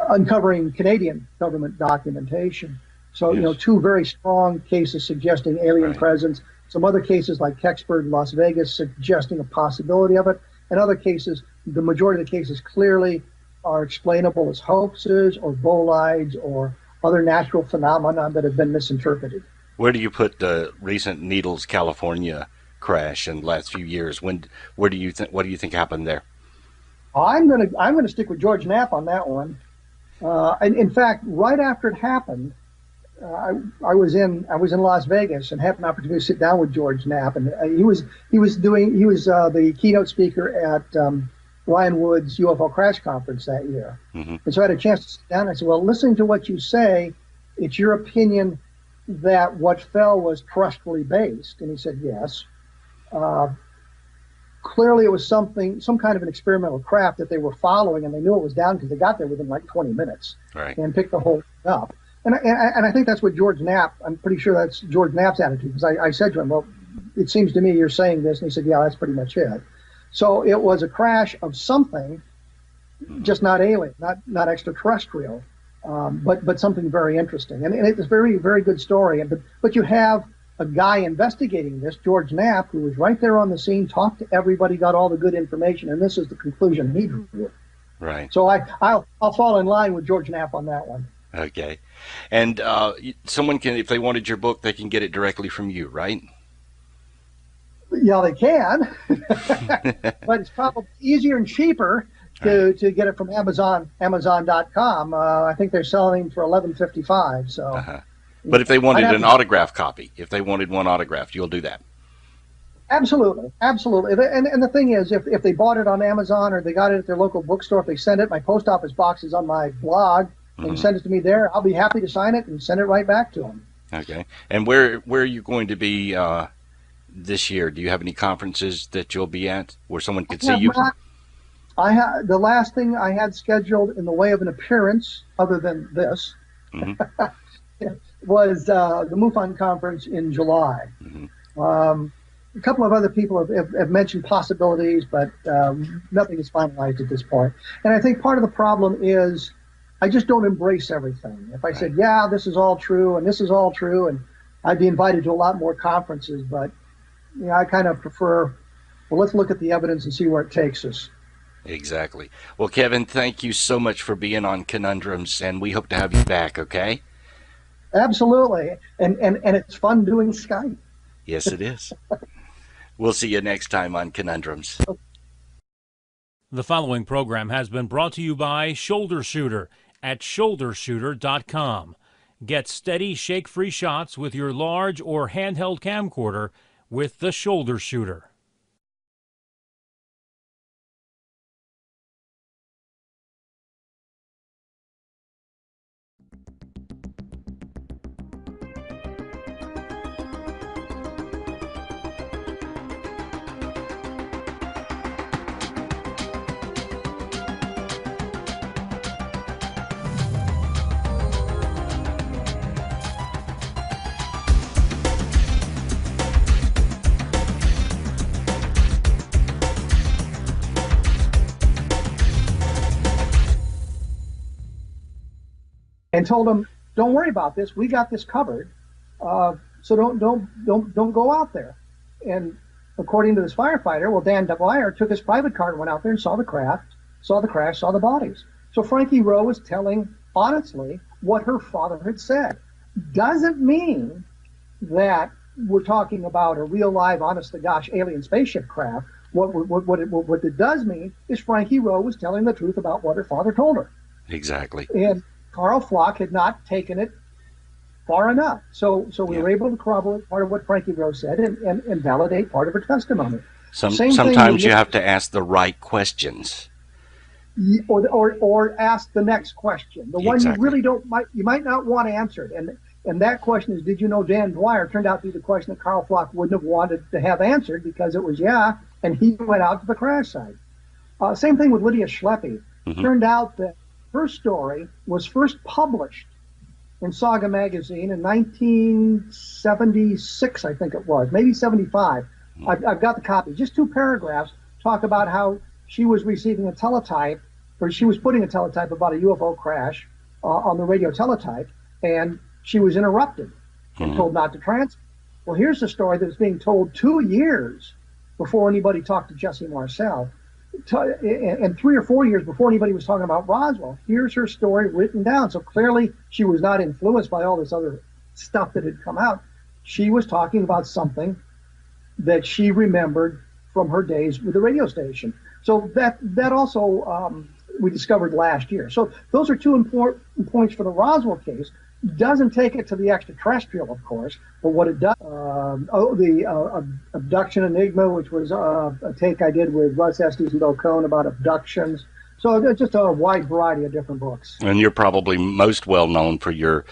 uncovering Canadian government documentation. So, Yes. two very strong cases suggesting alien Right. presence. Some other cases like Kecksburg, Las Vegas, suggesting a possibility of it. And other cases, the majority of the cases clearly are explainable as hoaxes or bolides or other natural phenomena that have been misinterpreted. Where do you put the recent Needles, California crash in the last few years? Where do you think? What do you think happened there? I'm gonna stick with George Knapp on that one. And in fact, right after it happened, I was in Las Vegas and had an opportunity to sit down with George Knapp, and he was the keynote speaker at Ryan Wood's UFO Crash Conference that year. Hmm. And so I had a chance to sit down. And I said, "Well, listening to what you say, it's your opinion that what fell was terrestrially based?" And he said, "Yes." Uh, Clearly, it was some kind of an experimental craft that they were following, and they knew it was down because they got there within like 20 minutes Right. and picked the whole thing up. And I think that's what George Knapp, I'm pretty sure that's George Knapp's attitude, because I said to him, "Well, it seems to me you're saying this." And he said, "Yeah, that's pretty much it." So it was a crash of something, just not alien, not extraterrestrial, but something very interesting. And it's a very, very good story. But you have a guy investigating this, George Knapp, who was right there on the scene, talked to everybody, got all the good information, and this is the conclusion he drew. Right. So I'll fall in line with George Knapp on that one. Okay. And someone can, if they wanted your book, they can get it directly from you, right? Yeah, they can, but it's probably easier and cheaper to get it from Amazon.com. I think they're selling for $11.55. So, Uh-huh. But if they I'd wanted have an to, autograph copy, if they wanted one autographed, you'll do that. absolutely, absolutely. And the thing is, if they bought it on Amazon or they got it at their local bookstore, if they send it, my post office box is on my blog, and Hmm. send it to me there, I'll be happy to sign it and send it right back to them. Okay. And where are you going to be this year? Do you have any conferences that you'll be at where someone could I see have you? not. The last thing I had scheduled in the way of an appearance, other than this, Hmm. was the MUFON conference in July. Hmm. A couple of other people have mentioned possibilities, but nothing is finalized at this point. And I think part of the problem is I just don't embrace everything. If I Right. said, "Yeah, this is all true and this is all true," and I'd be invited to a lot more conferences, but I kind of prefer, well, let's look at the evidence and see where it takes us. Exactly. Well, Kevin, thank you so much for being on Conundrums, and we hope to have you back, okay? Absolutely. And it's fun doing Skype. Yes, it is. We'll see you next time on Conundrums. The following program has been brought to you by Shoulder Shooter at shouldershooter.com. Get steady, shake-free shots with your large or handheld camcorder with the Shoulder Shooter. and told him, "Don't worry about this. We got this covered. So don't go out there." And according to this firefighter, well, Dan Dwyer took his private car and went out there and saw the crash, saw the bodies. So Frankie Rowe was telling honestly what her father had said. Doesn't mean that we're talking about a real live, honest to gosh alien spaceship craft. What it does mean is Frankie Rowe was telling the truth about what her father told her. Exactly. And Carl Flock had not taken it far enough. So we were able to corroborate part of what Frankie Rowe said and validate part of her testimony. Sometimes you have to ask the right questions. Or ask the next question, the one you really you might not want answered, and that question is, did you know Dan Dwyer? Turned out to be the question that Carl Flock wouldn't have wanted to have answered, because it was and he went out to the crash site. Same thing with Lydia Schleppe. Turned out that her story was first published in Saga magazine in 1976, I think it was, maybe 75. I've got the copy. Just 2 paragraphs talk about how she was receiving a teletype, or she was putting a teletype about a UFO crash on the radio teletype, and she was interrupted and told not to transmit. Well, here's the story that's being told 2 years before anybody talked to Jesse Marcel, and 3 or 4 years before anybody was talking about Roswell. Here's her story written down. So clearly she was not influenced by all this other stuff that had come out. She was talking about something that she remembered from her days with the radio station. So that also we discovered last year. So those are 2 important points for the Roswell case. Doesn't take it to the extraterrestrial, of course, but what it does, the abduction enigma, which was a take I did with Russ Estes and Bill Cohn about abductions. So just a wide variety of different books. And you're probably most well known for your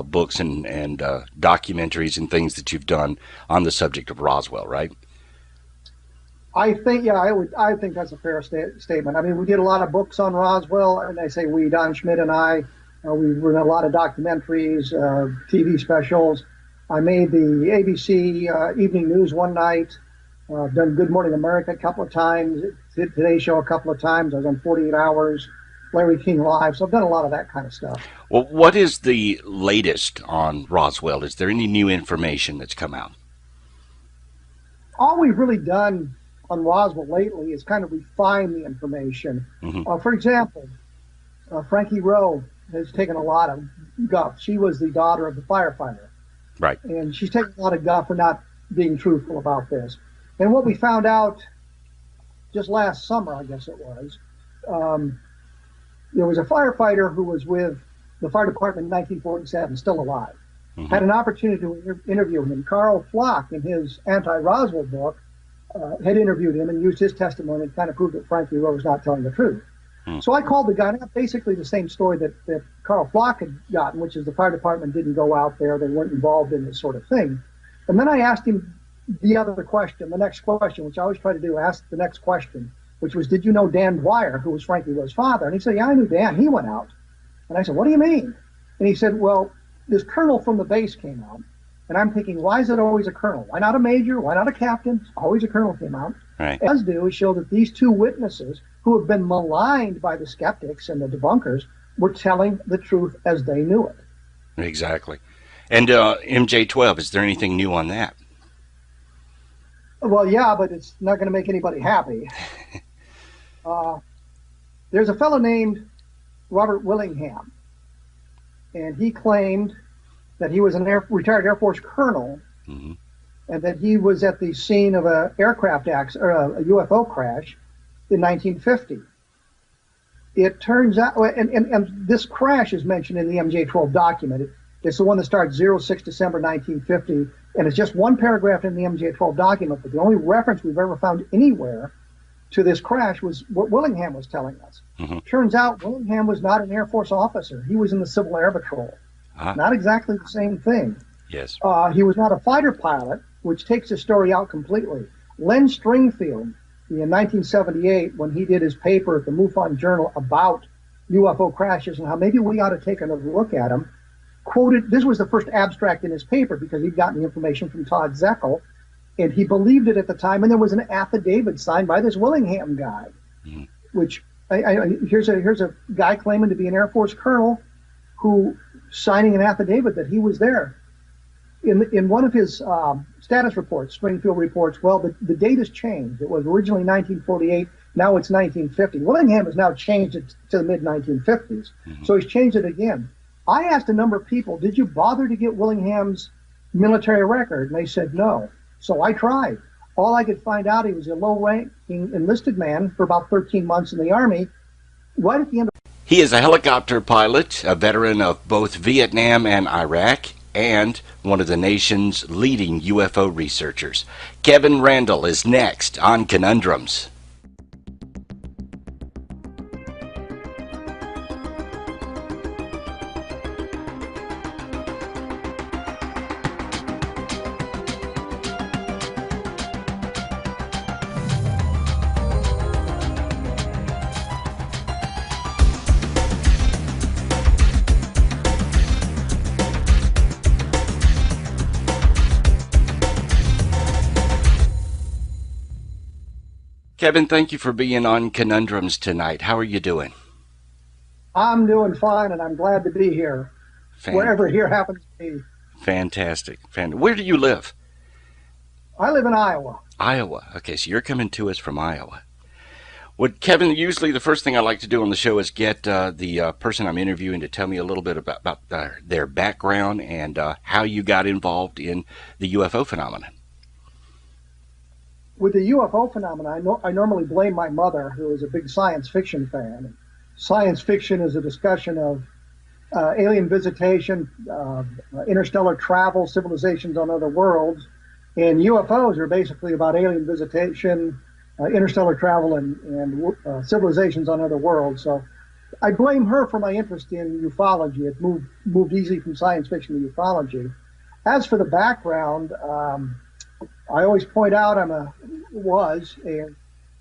books and documentaries and things that you've done on the subject of Roswell, right? I think, I think that's a fair statement. I mean, we did a lot of books on Roswell, and I say we, Don Schmidt and I, we've written a lot of documentaries, TV specials. I made the ABC Evening News one night, done Good Morning America a couple of times, did Today Show a couple of times. I was on 48 Hours, Larry King Live, so I've done a lot of that kind of stuff. Well, what is the latest on Roswell? Is there any new information that's come out? All we've really done on Roswell lately is kind of refine the information. For example, Frankie Rowe has taken a lot of guff. She was the daughter of the firefighter. Right. And she's taken a lot of guff for not being truthful about this. And what we found out just last summer, I guess it was, there was a firefighter who was with the fire department in 1947, still alive. Had an opportunity to interview him. Carl Flock, in his anti-Roswell book, had interviewed him and used his testimony to kind of prove that Frankie Rowe was not telling the truth. So I called the guy, not basically the same story that Carl Flock had gotten, which is the fire department didn't go out there, they weren't involved in this sort of thing. And then I asked him the other question, the next question, which I always try to do, ask the next question, which was, did you know Dan Dwyer, who was Frankie Rowe's father? And he said, yeah, I knew Dan, he went out. And I said, what do you mean? And he said, well, this colonel from the base came out. And I'm thinking, why is it always a colonel? Why not a major? Why not a captain? Always a colonel came out. Right. What it does do is show that these 2 witnesses who have been maligned by the skeptics and the debunkers were telling the truth as they knew it. Exactly. And MJ-12, is there anything new on that? Well, yeah, but it's not going to make anybody happy. There's a fellow named Robert Willingham, and he claimed that he was a retired Air Force colonel, and that he was at the scene of an aircraft accident, or a UFO crash in 1950. It turns out, and this crash is mentioned in the MJ-12 document. It's the one that starts 06 December 1950, and it's just one paragraph in the MJ-12 document, but the only reference we've ever found anywhere to this crash was what Willingham was telling us. Turns out Willingham was not an Air Force officer. He was in the Civil Air Patrol. Not exactly the same thing. Yes. He was not a fighter pilot, which takes the story out completely. Len Stringfield, in 1978, when he did his paper at the MUFON Journal about UFO crashes and how maybe we ought to take another look at them, quoted, this was the first abstract in his paper because he'd gotten the information from Todd Zeckel, and he believed it at the time, and there was an affidavit signed by this Willingham guy, which, here's a guy claiming to be an Air Force colonel who signing an affidavit that he was there. In one of his status reports, Springfield reports, well, the date has changed. It was originally 1948, now it's 1950. Willingham has now changed it to the mid-1950s, so he's changed it again. I asked a number of people, did you bother to get Willingham's military record? And they said no. So I tried. All I could find out, he was a low-ranking enlisted man for about 13 months in the Army. Right at the end of He is a helicopter pilot, a veteran of both Vietnam and Iraq, and one of the nation's leading UFO researchers. Kevin Randle is next on Conundrums. Kevin, thank you for being on Conundrums tonight. How are you doing? I'm doing fine, and I'm glad to be here, wherever here happens to be. Fantastic. Where do you live? I live in Iowa. Iowa. Okay, so you're coming to us from Iowa. Well, Kevin, usually the first thing I like to do on the show is get the person I'm interviewing to tell me a little bit about their background and how you got involved in the UFO phenomenon. With the UFO phenomenon, I normally blame my mother, who is a big science fiction fan. Science fiction is a discussion of alien visitation, interstellar travel, civilizations on other worlds, and UFOs are basically about alien visitation, interstellar travel, and civilizations on other worlds. So I blame her for my interest in ufology. It moved easily from science fiction to ufology. As for the background, I always point out was an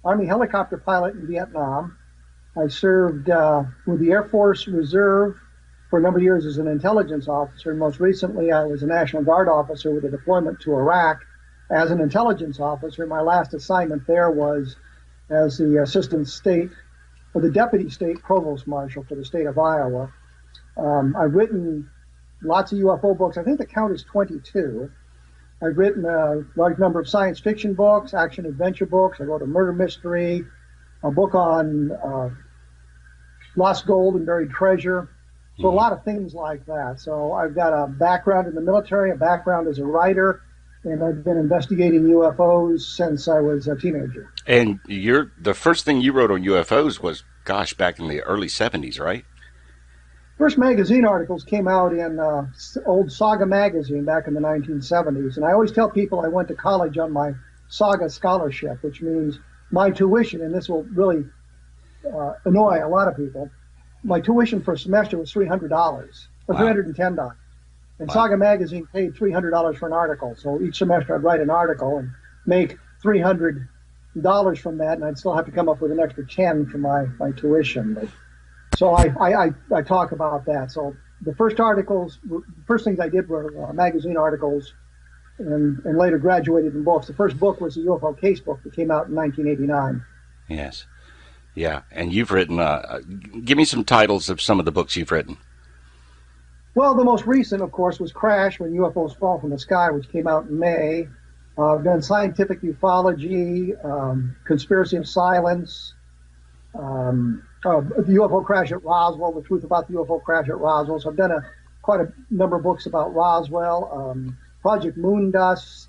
Army helicopter pilot in Vietnam. I served with the Air Force Reserve for a number of years as an intelligence officer. Most recently, I was a National Guard officer with a deployment to Iraq as an intelligence officer. My last assignment there was as the assistant state, or the deputy state provost marshal for the state of Iowa. I've written lots of UFO books. I think the count is 22. I've written a large number of science fiction books, action adventure books. I wrote a murder mystery, a book on lost gold and buried treasure. So a lot of things like that. So I've got a background in the military, a background as a writer, and I've been investigating UFOs since I was a teenager. And the first thing you wrote on UFOs was, gosh, back in the early 70s, right? First magazine articles came out in old Saga magazine back in the 1970s. And I always tell people I went to college on my Saga scholarship, which means my tuition, and this will really annoy a lot of people, my tuition for a semester was $300, or $310. And Saga magazine paid $300 for an article. So each semester I'd write an article and make $300 from that, and I'd still have to come up with an extra 10 for my tuition. But, so I talk about that. So the first things I did were magazine articles, and later graduated in books. The first book was the UFO Casebook that came out in 1989. Yes. Yeah. And you've written, give me some titles of some of the books you've written. Well, the most recent, of course, was Crash, When UFOs Fall from the Sky, which came out in May. I've done Scientific Ufology, Conspiracy of Silence, the UFO Crash at Roswell, The Truth About the UFO Crash at Roswell. So I've done quite a number of books about Roswell, Project Moondust,